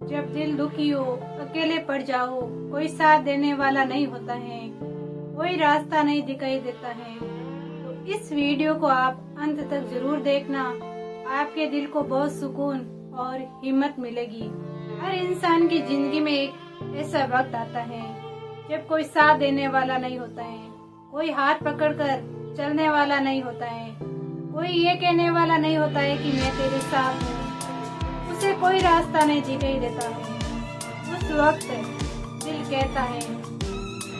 जब दिल दुखी हो, अकेले पड़ जाओ, कोई साथ देने वाला नहीं होता है, कोई रास्ता नहीं दिखाई देता है, तो इस वीडियो को आप अंत तक जरूर देखना। आपके दिल को बहुत सुकून और हिम्मत मिलेगी। हर इंसान की जिंदगी में एक ऐसा वक्त आता है जब कोई साथ देने वाला नहीं होता है, कोई हाथ पकड़कर चलने वाला नहीं होता है, कोई ये कहने वाला नहीं होता है कि मैं तेरे साथ हूँ। उसे कोई रास्ता नहीं दिखाई देता है। उस वक्त दिल कहता है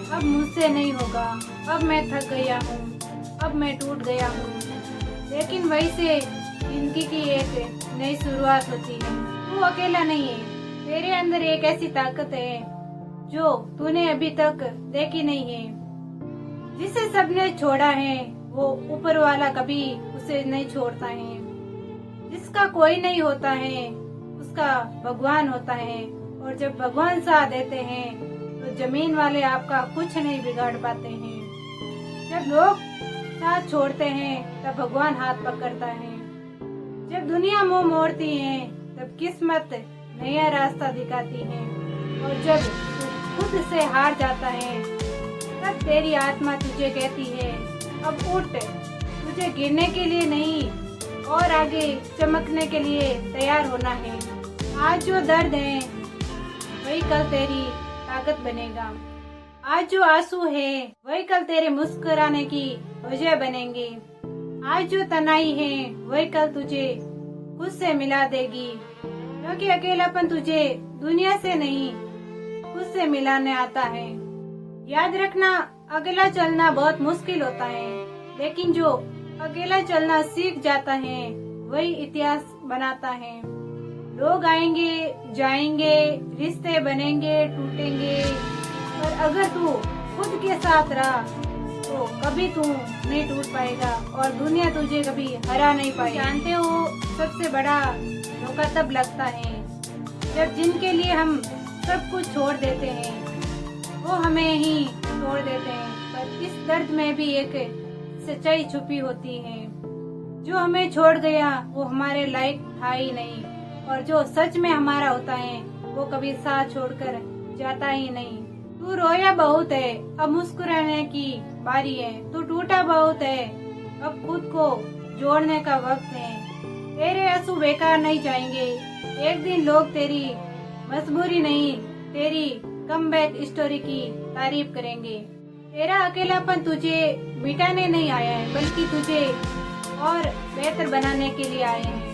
अब मुझसे नहीं होगा, अब मैं थक गया हूँ, अब मैं टूट गया हूँ। लेकिन वही से जिंदगी की एक नई शुरुआत होती है। तू अकेला नहीं है, तेरे अंदर एक ऐसी ताकत है जो तूने अभी तक देखी नहीं है। जिसे सबने छोड़ा है वो ऊपर वाला कभी उसे नहीं छोड़ता है। जिसका कोई नहीं होता है उसका भगवान होता है, और जब भगवान साथ देते हैं तो जमीन वाले आपका कुछ नहीं बिगाड़ पाते हैं। जब लोग साथ छोड़ते हैं तब भगवान हाथ पकड़ता है। जब दुनिया मुंह मोड़ती है तब किस्मत नया रास्ता दिखाती है, और जब तू खुद से हार जाता है तब तेरी आत्मा तुझे कहती है अब उठ, तुझे गिरने के लिए नहीं और आगे चमकने के लिए तैयार होना है। आज जो दर्द है वही कल तेरी ताकत बनेगा। आज जो आंसू है वही कल तेरे मुस्कुराने की वजह बनेंगे। आज जो तनाई है वही कल तुझे खुद से मिला देगी, क्योंकि अकेलापन तुझे दुनिया से नहीं खुद से मिलाने आता है। याद रखना, अकेला चलना बहुत मुश्किल होता है, लेकिन जो अकेला चलना सीख जाता है वही इतिहास बनाता है। लोग आएंगे जाएंगे, रिश्ते बनेंगे टूटेंगे, पर अगर तू खुद के साथ रहा तो कभी तू नहीं टूट पाएगा और दुनिया तुझे कभी हरा नहीं पाएगी। जानते हो, सबसे बड़ा धोखा तब लगता है जब जिनके लिए हम सब कुछ छोड़ देते हैं वो हमें ही छोड़ देते हैं। पर इस दर्द में भी एक सच्चाई छुपी होती है, जो हमें छोड़ गया वो हमारे लायक था ही नहीं, और जो सच में हमारा होता है वो कभी साथ छोड़कर जाता ही नहीं। तू रोया बहुत है, अब मुस्कुराने की बारी है। तू टूटा बहुत है, अब खुद को जोड़ने का वक्त है। तेरे आंसू बेकार नहीं जाएंगे। एक दिन लोग तेरी मजबूरी नहीं, तेरी कमबैक स्टोरी की तारीफ करेंगे। तेरा अकेलापन तुझे मिटाने नहीं आया है, बल्कि तुझे और बेहतर बनाने के लिए आए हैं।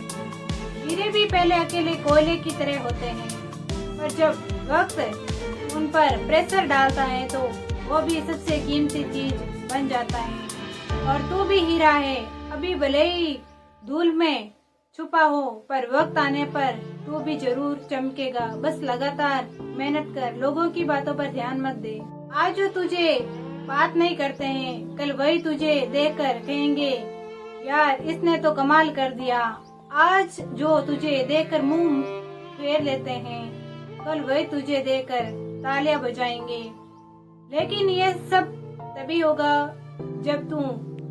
हीरे भी पहले अकेले कोयले की तरह होते हैं, पर जब वक्त उन पर प्रेशर डालता है तो वो भी सबसे कीमती चीज बन जाता है। और तू भी हीरा है, अभी भले ही धूल में छुपा हो, पर वक्त आने पर तू भी जरूर चमकेगा। बस लगातार मेहनत कर, लोगों की बातों पर ध्यान मत दे। आज जो तुझे बात नहीं करते हैं कल वही तुझे देखकर कहेंगे यार इसने तो कमाल कर दिया। आज जो तुझे देखकर मुंह फेर लेते हैं कल वही तुझे देखकर तालियां बजाएंगे। लेकिन ये सब तभी होगा जब तू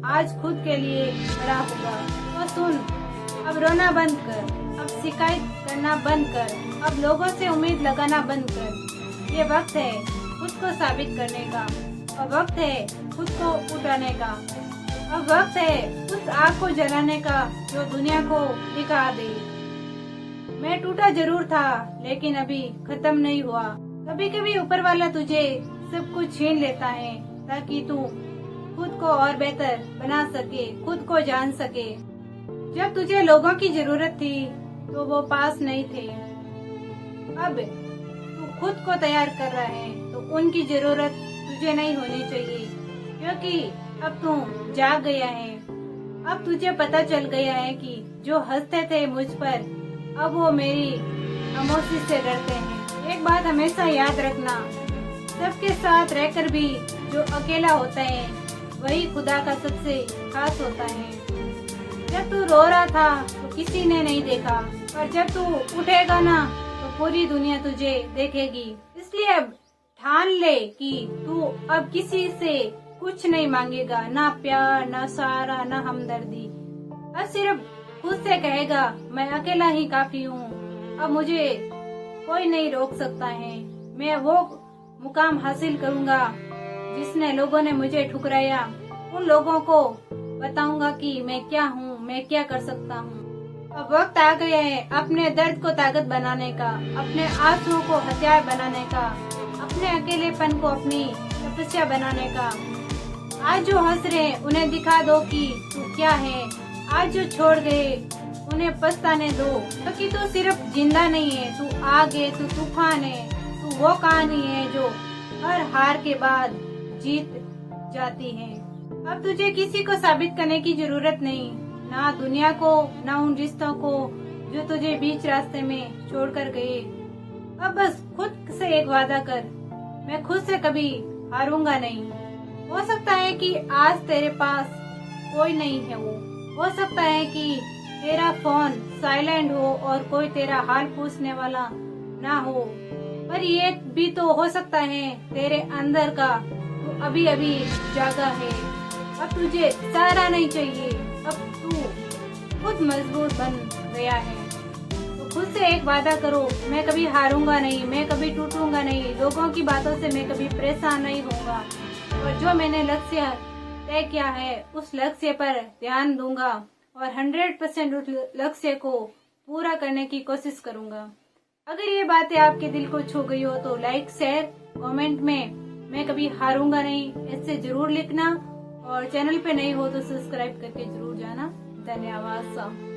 आज खुद के लिए खड़ा होगा। तो सुन, अब रोना बंद कर, अब शिकायत करना बंद कर, अब लोगों से उम्मीद लगाना बंद कर। ये वक्त है खुद को साबित करने का, अब वक्त है खुद को उठाने का, अब वक्त है उस आग को जलाने का जो दुनिया को दिखा दे। मैं टूटा जरूर था लेकिन अभी खत्म नहीं हुआ। कभी कभी ऊपर वाला तुझे सब कुछ छीन लेता है ताकि तू खुद को और बेहतर बना सके, खुद को जान सके। जब तुझे लोगों की जरूरत थी तो वो पास नहीं थे, अब तू खुद को तैयार कर रहा है तो उनकी जरूरत तुझे नहीं होनी चाहिए, क्योंकि अब तू जाग गया है। अब तुझे पता चल गया है कि जो हंसते थे मुझ पर अब वो मेरी खामोशी से डरते हैं। एक बात हमेशा याद रखना, सबके साथ रहकर भी जो अकेला होता है वही खुदा का सबसे खास होता है। जब तू रो रहा था तो किसी ने नहीं देखा, पर जब तू उठेगा ना तो पूरी दुनिया तुझे देखेगी। इसलिए अब ठान ले कि तू अब किसी से कुछ नहीं मांगेगा, ना प्यार, ना सहारा, ना हमदर्दी। अब सिर्फ खुद से कहेगा मैं अकेला ही काफी हूँ, अब मुझे कोई नहीं रोक सकता है। मैं वो मुकाम हासिल करूंगा जिसने लोगों ने मुझे ठुकराया। उन लोगों को बताऊंगा कि मैं क्या हूँ, मैं क्या कर सकता हूँ। अब वक्त आ गया है अपने दर्द को ताकत बनाने का, अपने आंसुओं को हथियार बनाने का, अपने अकेलेपन को अपनी तपस्या बनाने का। आज जो हंस रहे उन्हें दिखा दो कि तू क्या है। आज जो छोड़ गए उन्हें पछताने दो, क्योंकि तू सिर्फ जिंदा नहीं है, तू आग है, तू तूफान है, तू वो कहानी है जो हर हार के बाद जीत जाती है। अब तुझे किसी को साबित करने की जरूरत नहीं, ना दुनिया को, ना उन रिश्तों को जो तुझे बीच रास्ते में छोड़कर गए। अब बस खुद से एक वादा कर, मैं खुद से कभी हारूंगा नहीं। हो सकता है कि आज तेरे पास कोई नहीं है, वो हो सकता है कि तेरा फोन साइलेंट हो और कोई तेरा हाल पूछने वाला ना हो, पर ये भी तो हो सकता है तेरे अंदर का तू अभी अभी जागा है। अब तुझे सहारा नहीं चाहिए, अब तू खुद मजबूत बन गया है। तो खुद से एक वादा करो, मैं कभी हारूंगा नहीं, मैं कभी टूटूंगा नहीं, लोगों की बातों से मैं कभी परेशान नहीं होऊंगा, और जो मैंने लक्ष्य तय किया है उस लक्ष्य पर ध्यान दूंगा और 100% उस लक्ष्य को पूरा करने की कोशिश करूंगा। अगर ये बातें आपके दिल को छू गई हो तो लाइक, शेयर, कमेंट में मैं कभी हारूंगा नहीं ऐसे जरूर लिखना, और चैनल पे नए हो तो सब्सक्राइब करके जरूर जाना। धन्यवाद।